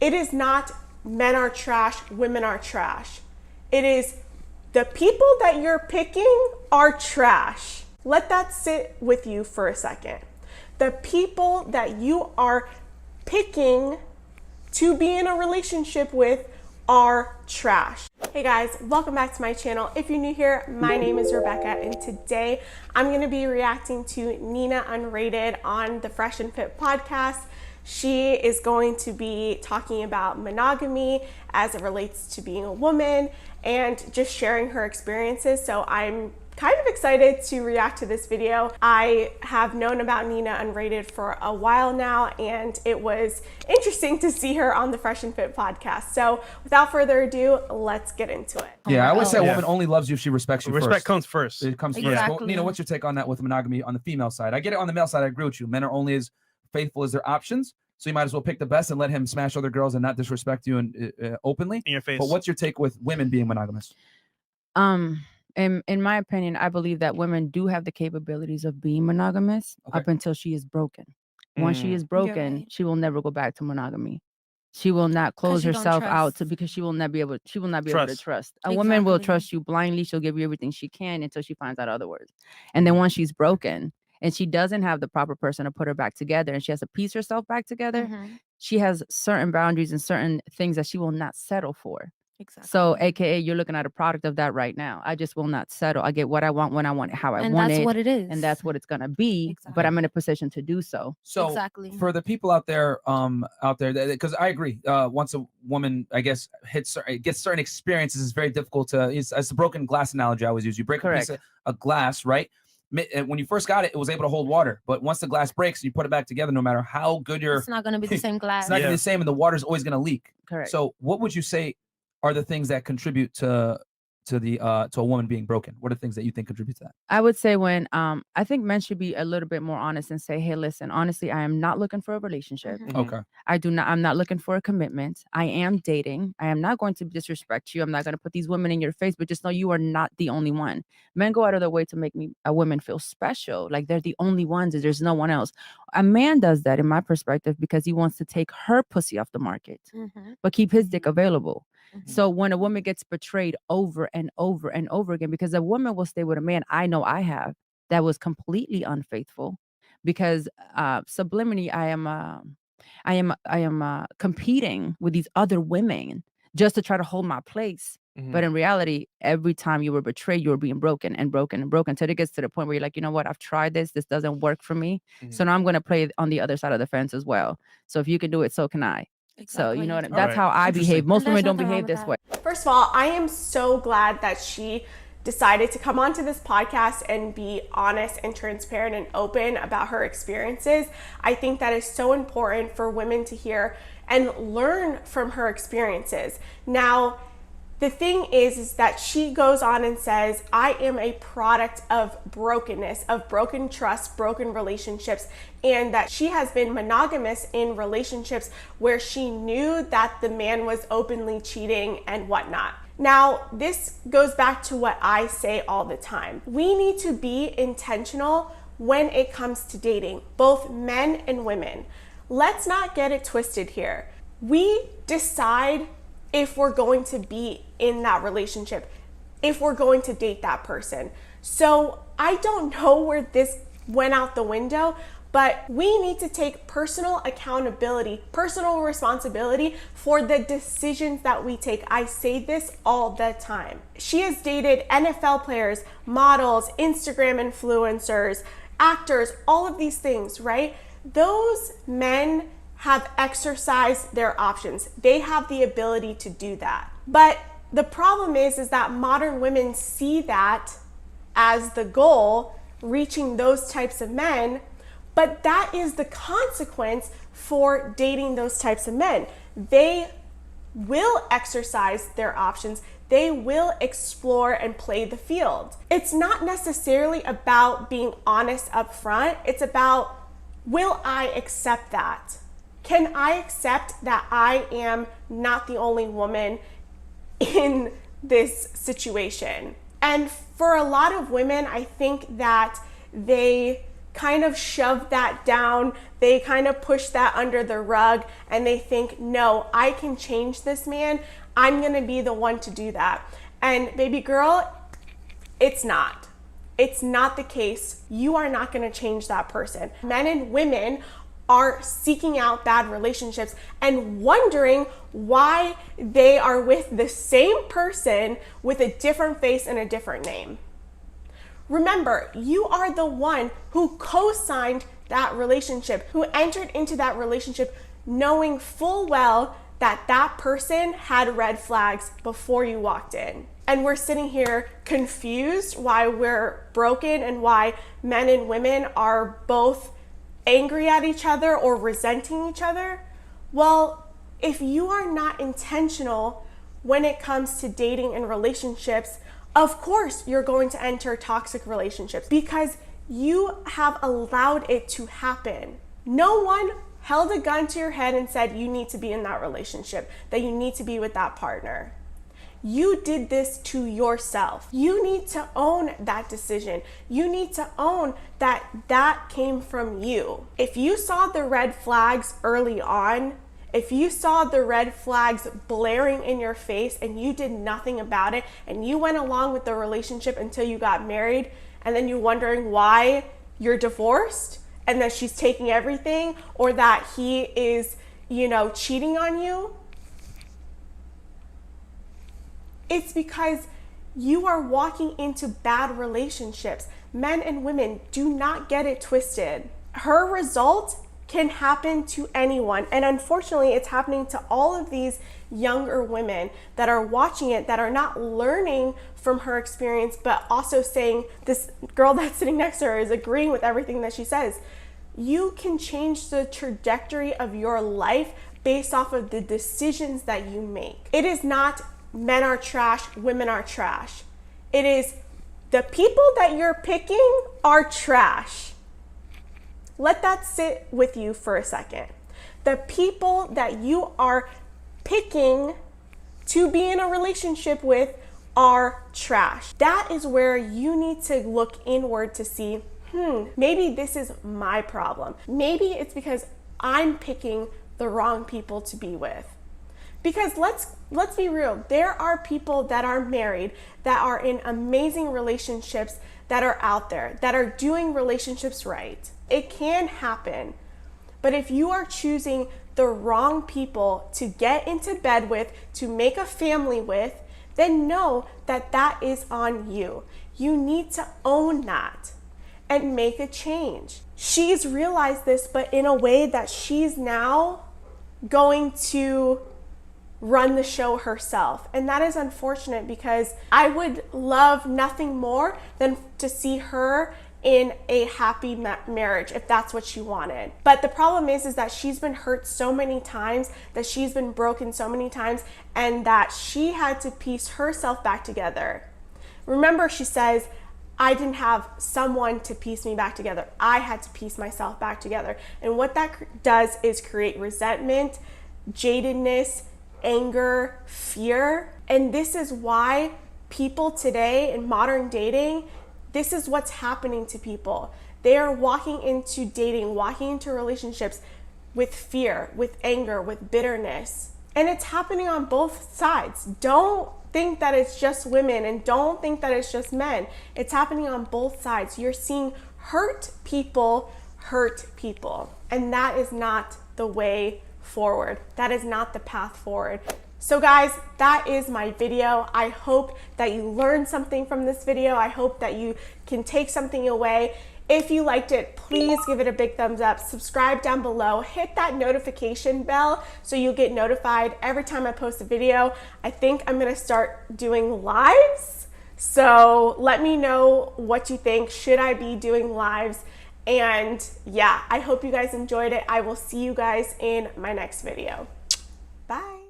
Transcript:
It is not men are trash, women are trash. It is the people that you're picking are trash. Let that sit with you for a second. The people that you are picking to be in a relationship with are trash. Hey guys, welcome back to my channel. If you're new here, my name is Rebecca, and today I'm gonna be reacting to Nina Unrated on the Fresh and Fit podcast. She is going to be talking about monogamy as it relates to being a woman and just sharing her experiences. So I'm kind of excited to react to this video. I have known about Nina Unrated for a while now, and it was interesting to see her on the Fresh and Fit podcast. So without further ado, let's get into it. Yeah, I always say a woman only loves you if she respects you first. Respect comes first. It comes first. Exactly. Well, Nina, what's your take on that with monogamy on the female side? I get it on the male side. I agree with you. Men are only as faithful as their options. So you might as well pick the best and let him smash other girls and not disrespect you and openly. In your face. But what's your take with women being monogamous? In my opinion, I believe that women do have the capabilities of being monogamous up until she is broken. Once she is broken, she will never go back to monogamy. She will not close herself out because she will not be able to trust. A woman will trust you blindly. She'll give you everything she can until she finds out otherwise. And then once she's broken and she doesn't have the proper person to put her back together and she has to piece herself back together, she has certain boundaries and certain things that she will not settle for. Exactly. So, AKA, you're looking at a product of that right now. I just will not settle. I get what I want, when I want it, how I want it. And that's what it is. And that's what it's going to be. Exactly. But I'm in a position to do so. So for the people out there, because I agree, once a woman, I guess, gets certain experiences, it's very difficult to, it's a broken glass analogy I always use. You break a piece of glass, right? When you first got it, it was able to hold water. But once the glass breaks and you put it back together, no matter how good it's not going to be the same glass. It's not going to be the same, and the water's always going to leak. Correct. So what would you say are the things that contribute to a woman being broken? What are the things that you think contribute to that? I would say when I think men should be a little bit more honest and say, hey, listen, honestly, I am not looking for a relationship. Okay. I'm not looking for a commitment. I am dating. I am not going to disrespect you. I'm not going to put these women in your face, but just know you are not the only one. Men go out of their way to make a woman feel special, like they're the only ones, there's no one else. A man does that, in my perspective, because he wants to take her pussy off the market, but keep his dick available. So when a woman gets betrayed over and over and over again, because a woman will stay with a man, I know I have, that was completely unfaithful, because subliminally I am competing with these other women just to try to hold my place. But in reality, every time you were betrayed, you were being broken and broken and broken, until it gets to the point where you're like, you know what, I've tried this doesn't work for me. So now I'm going to play on the other side of the fence as well. So if you can do it, so can I. So you know what, that's how I behave. Most women don't behave this way. First of all, I am so glad that she decided to come onto this podcast and be honest and transparent and open about her experiences. I think that is so important for women to hear and learn from her experiences. Now, the thing is that she goes on and says, I am a product of brokenness, of broken trust, broken relationships, and that she has been monogamous in relationships where she knew that the man was openly cheating and whatnot. Now, this goes back to what I say all the time. We need to be intentional when it comes to dating, both men and women. Let's not get it twisted here. We decide if we're going to be in that relationship, if we're going to date that person. So I don't know where this went out the window, but we need to take personal accountability, personal responsibility for the decisions that we take. I say this all the time. She has dated NFL players, models, Instagram influencers, actors, all of these things, right? Those men have exercised their options. They have the ability to do that. But the problem is that modern women see that as the goal, reaching those types of men, but that is the consequence for dating those types of men. They will exercise their options. They will explore and play the field. It's not necessarily about being honest up front. It's about, will I accept that? Can I accept that I am not the only woman in this situation? And for a lot of women, I think that they kind of shove that down. They kind of push that under the rug and they think, no, I can change this man. I'm gonna be the one to do that. And baby girl, it's not. It's not the case. You are not gonna change that person. Men and women are seeking out bad relationships and wondering why they are with the same person with a different face and a different name. Remember, you are the one who co-signed that relationship, who entered into that relationship knowing full well that that person had red flags before you walked in. And we're sitting here confused why we're broken and why men and women are both angry at each other or resenting each other. Well, if you are not intentional when it comes to dating and relationships, of course you're going to enter toxic relationships because you have allowed it to happen. No one held a gun to your head and said you need to be in that relationship, that you need to be with that partner. You did this to yourself. You need to own that decision. You need to own that that came from you. If you saw the red flags early on, if you saw the red flags blaring in your face and you did nothing about it and you went along with the relationship until you got married and then you're wondering why you're divorced and that she's taking everything or that he is, cheating on you, it's because you are walking into bad relationships. Men and women, do not get it twisted. Her result can happen to anyone. And unfortunately, it's happening to all of these younger women that are watching it, that are not learning from her experience, but also saying, this girl that's sitting next to her is agreeing with everything that she says. You can change the trajectory of your life based off of the decisions that you make. It is not men are trash, women are trash. It is the people that you're picking are trash. Let that sit with you for a second. The people that you are picking to be in a relationship with are trash. That is where you need to look inward to see, maybe this is my problem. Maybe it's because I'm picking the wrong people to be with. Because let's be real, there are people that are married, that are in amazing relationships, that are out there, that are doing relationships right. It can happen. But if you are choosing the wrong people to get into bed with, to make a family with, then know that that is on you. You need to own that and make a change. She's realized this, but in a way that she's now going to run the show herself. And that is unfortunate because I would love nothing more than to see her in a happy marriage if that's what she wanted. But the problem is that she's been hurt so many times, that she's been broken so many times, and that she had to piece herself back together. Remember, she says, I didn't have someone to piece me back together. I had to piece myself back together. And what that does is create resentment, jadedness, anger, fear. And this is why people today in modern dating, this is what's happening to people. They are walking into dating, walking into relationships with fear, with anger, with bitterness. And it's happening on both sides. Don't think that it's just women and don't think that it's just men. It's happening on both sides. You're seeing hurt people hurt people. And that is not the way forward. That is not the path forward. So guys, that is my video. I hope that you learned something from this video. I hope that you can take something away. If you liked it, please give it a big thumbs up. Subscribe down below. Hit that notification bell so you'll get notified every time I post a video. I think I'm gonna start doing lives. So let me know what you think. Should I be doing lives? And yeah, I hope you guys enjoyed it. I will see you guys in my next video. Bye.